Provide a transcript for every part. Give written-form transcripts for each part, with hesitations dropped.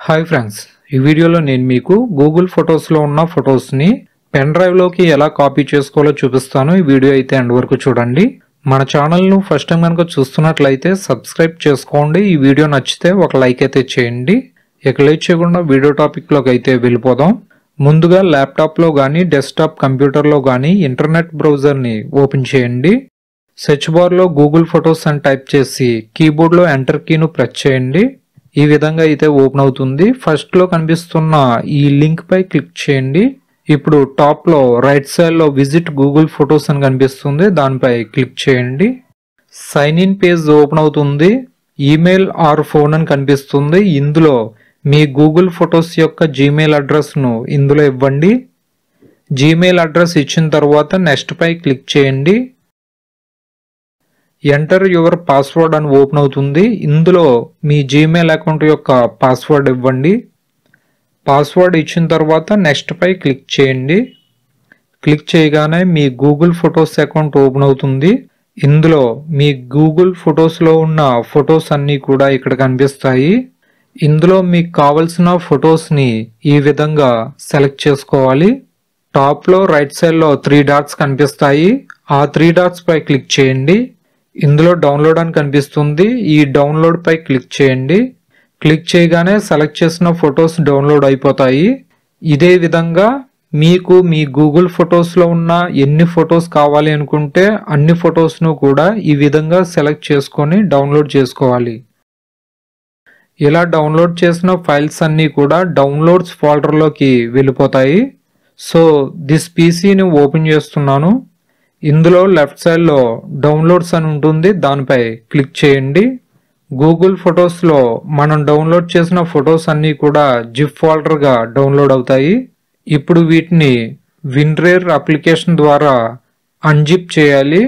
Hi friends, ఈ వీడియోలో నేను మీకు గూగుల్ ఫొటోస్లో ఉన్న ఫొటోస్ని పెన్ డ్రైవ్లోకి ఎలా కాపీ చేసుకోవాలో చూపిస్తాను. ఈ వీడియో అయితే ఎండ్ వరకు చూడండి. మన ఛానల్ను ఫస్ట్ టైం కనుక చూస్తున్నట్లయితే సబ్స్క్రైబ్ చేసుకోండి. ఈ వీడియో నచ్చితే ఒక లైక్ అయితే చేయండి. ఇక లేట్ చేయకుండా వీడియో టాపిక్లోకి అయితే వెళ్ళిపోదాం. ముందుగా ల్యాప్టాప్లో కానీ డెస్క్టాప్ కంప్యూటర్లో కానీ ఇంటర్నెట్ బ్రౌజర్ని ఓపెన్ చేయండి. సెర్చ్ బార్లో గూగుల్ ఫొటోస్ అని టైప్ చేసి కీబోర్డ్లో ఎంటర్ కీను ప్రెస్ చేయండి. ఈ విధంగా అయితే ఓపెన్ అవుతుంది. ఫస్ట్ లో కనిపిస్తున్న ఈ లింక్ పై క్లిక్ చేయండి. ఇప్పుడు టాప్ లో రైట్ సైడ్ లో విజిట్ గూగుల్ ఫొటోస్ అని కనిపిస్తుంది, దానిపై క్లిక్ చేయండి. సైన్ ఇన్ పేజ్ ఓపెన్ అవుతుంది. ఈమెయిల్ ఆర్ ఫోన్ అని కనిపిస్తుంది. ఇందులో మీ గూగుల్ ఫొటోస్ యొక్క జీమెయిల్ అడ్రస్ ను ఇందులో ఇవ్వండి. జీమెయిల్ అడ్రస్ ఇచ్చిన తర్వాత నెక్స్ట్ పై క్లిక్ చేయండి. ఎంటర్ యువర్ పాస్వర్డ్ అని ఓపెన్ అవుతుంది. ఇందులో మీ జీమెయిల్ అకౌంట్ యొక్క పాస్వర్డ్ ఇవ్వండి. పాస్వర్డ్ ఇచ్చిన తర్వాత నెక్స్ట్ పై క్లిక్ చేయండి. క్లిక్ చేయగానే మీ గూగుల్ ఫొటోస్ అకౌంట్ ఓపెన్ అవుతుంది. ఇందులో మీ గూగుల్ ఫొటోస్లో ఉన్న ఫొటోస్ అన్నీ కూడా ఇక్కడ కనిపిస్తాయి. ఇందులో మీకు కావలసిన ఫొటోస్ని ఈ విధంగా సెలెక్ట్ చేసుకోవాలి. టాప్లో రైట్ సైడ్లో 3 డాట్స్ కనిపిస్తాయి. ఆ 3 డాట్స్ పై క్లిక్ చేయండి. ఇందులో డౌన్లోడ్ అని కనిపిస్తుంది. ఈ డౌన్లోడ్ పై క్లిక్ చేయండి. క్లిక్ చేయగానే సెలెక్ట్ చేసిన ఫొటోస్ డౌన్లోడ్ అయిపోతాయి. ఇదే విధంగా మీకు మీ గూగుల్ ఫొటోస్లో ఉన్న ఎన్ని ఫొటోస్ కావాలి అనుకుంటే అన్ని ఫొటోస్ను కూడా ఈ విధంగా సెలెక్ట్ చేసుకొని డౌన్లోడ్ చేసుకోవాలి. ఇలా డౌన్లోడ్ చేసిన ఫైల్స్ అన్నీ కూడా డౌన్లోడ్స్ ఫోల్డర్లోకి వెళ్ళిపోతాయి. సో దిస్ పీసీని ఓపెన్ చేస్తున్నాను. ఇందులో లెఫ్ట్ సైడ్లో డౌన్లోడ్స్ అని ఉంటుంది, దానిపై క్లిక్ చేయండి. గూగుల్ ఫొటోస్లో మనం డౌన్లోడ్ చేసిన ఫొటోస్ అన్నీ కూడా జిప్ ఫోల్డర్గా డౌన్లోడ్ అవుతాయి. ఇప్పుడు వీటిని విన్రేర్ అప్లికేషన్ ద్వారా అన్జిప్ చేయాలి.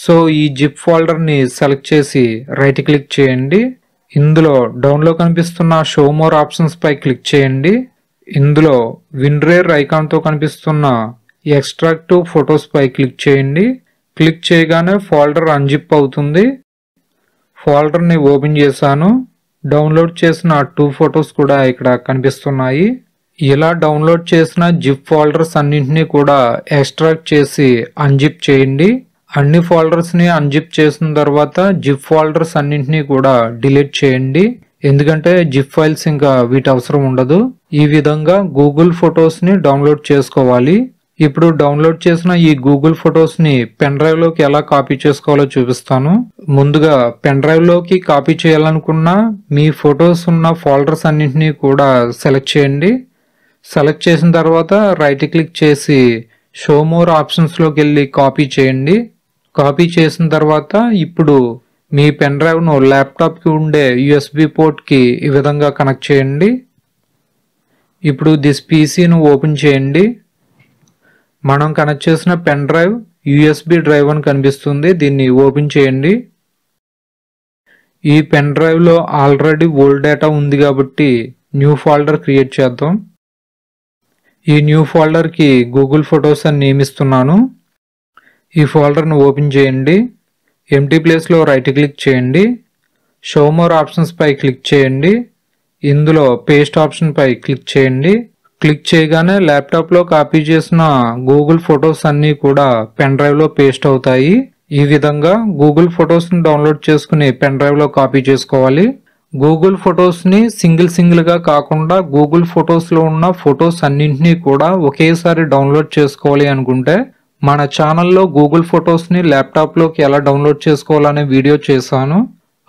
సో ఈ జిప్ ఫోల్డర్ని సెలెక్ట్ చేసి రైట్ క్లిక్ చేయండి. ఇందులో డౌన్లో కనిపిస్తున్న షో మోర్ ఆప్షన్స్ పై క్లిక్ చేయండి. ఇందులో విన్రేర్ ఐకాన్తో కనిపిస్తున్న ఎక్స్ట్రాక్ట్ టు ఫొటోస్ పై క్లిక్ చేయండి. క్లిక్ చేయగానే ఫోల్డర్ అన్జిప్ అవుతుంది. ఫోల్డర్ని ఓపెన్ చేశాను. డౌన్లోడ్ చేసిన 2 ఫొటోస్ కూడా ఇక్కడ కనిపిస్తున్నాయి. ఇలా డౌన్లోడ్ చేసిన జిప్ ఫోల్డర్స్ అన్నింటినీ కూడా ఎక్స్ట్రాక్ట్ చేసి అన్జిప్ చేయండి. అన్ని ఫోల్డర్స్ని అన్జిప్ చేసిన తర్వాత జిప్ ఫోల్డర్స్ అన్నింటినీ కూడా డిలీట్ చేయండి, ఎందుకంటే జిప్ ఫైల్స్ ఇంకా వీటి అవసరం ఉండదు. ఈ విధంగా గూగుల్ ఫొటోస్ని డౌన్లోడ్ చేసుకోవాలి. ఇప్పుడు డౌన్లోడ్ చేసిన ఈ గూగుల్ ఫొటోస్ని పెన్ డ్రైవ్లోకి ఎలా కాపీ చేసుకోవాలో చూపిస్తాను. ముందుగా పెన్ డ్రైవ్లోకి కాపీ చేయాలనుకున్న మీ ఫొటోస్ ఉన్న ఫోల్డర్స్ అన్నింటినీ కూడా సెలెక్ట్ చేయండి. సెలెక్ట్ చేసిన తర్వాత రైట్ క్లిక్ చేసి షో మోర్ ఆప్షన్స్లోకి వెళ్ళి కాపీ చేయండి. కాపీ చేసిన తర్వాత ఇప్పుడు మీ పెన్ డ్రైవ్ను ల్యాప్టాప్కి ఉండే యూఎస్బి పోర్ట్కి ఈ విధంగా కనెక్ట్ చేయండి. ఇప్పుడు దిస్ పీసీను ఓపెన్ చేయండి. మనం కనెక్ట్ చేసిన పెన్ డ్రైవ్ యూఎస్బి డ్రైవ్ అని కనిపిస్తుంది, దీన్ని ఓపెన్ చేయండి. ఈ పెన్ డ్రైవ్లో ఆల్రెడీ ఓల్డ్ డేటా ఉంది కాబట్టి న్యూ ఫోల్డర్ క్రియేట్ చేద్దాం. ఈ న్యూ ఫోల్డర్కి గూగుల్ ఫొటోస్ అని నియమిస్తున్నాను. ఈ ఫోల్డర్ను ఓపెన్ చేయండి. ఎంటీ ప్లేస్లో రైట్ క్లిక్ చేయండి. షో మోర్ ఆప్షన్స్ పై క్లిక్ చేయండి. ఇందులో పేస్ట్ ఆప్షన్ పై క్లిక్ చేయండి. క్లిక్ చేయగానే ల్యాప్టాప్లో కాపీ చేసిన గూగుల్ ఫొటోస్ అన్నీ కూడా పెన్ డ్రైవ్లో పేస్ట్ అవుతాయి. ఈ విధంగా గూగుల్ ఫొటోస్ని డౌన్లోడ్ చేసుకుని పెన్ డ్రైవ్లో కాపీ చేసుకోవాలి. గూగుల్ ఫొటోస్ని సింగిల్గా కాకుండా గూగుల్ ఫొటోస్లో ఉన్న ఫొటోస్ అన్నింటినీ కూడా ఒకేసారి డౌన్లోడ్ చేసుకోవాలి అనుకుంటే మన ఛానల్లో గూగుల్ ఫొటోస్ని ల్యాప్టాప్లోకి ఎలా డౌన్లోడ్ చేసుకోవాలనే వీడియో చేశాను.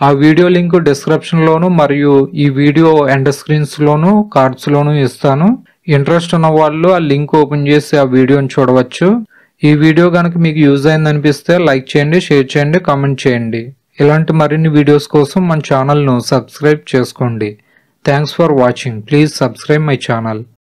ఆ వీడియో లింక్ డిస్క్రిప్షన్లోను మరియు ఈ వీడియో ఎండ్ స్క్రీన్స్లోను కార్డ్స్లోను ఇస్తాను. ఇంట్రెస్ట్ ఉన్న వాళ్ళు ఆ లింక్ ఓపెన్ చేసి ఆ వీడియోని చూడవచ్చు. ఈ వీడియో కనుక మీకు యూజ్ అయింది అనిపిస్తే లైక్ చేయండి, షేర్ చేయండి, కామెంట్ చేయండి. ఇలాంటి మరిన్ని వీడియోస్ కోసం మన ఛానల్ను సబ్స్క్రైబ్ చేసుకోండి. Thanks for watching. Please subscribe my channel.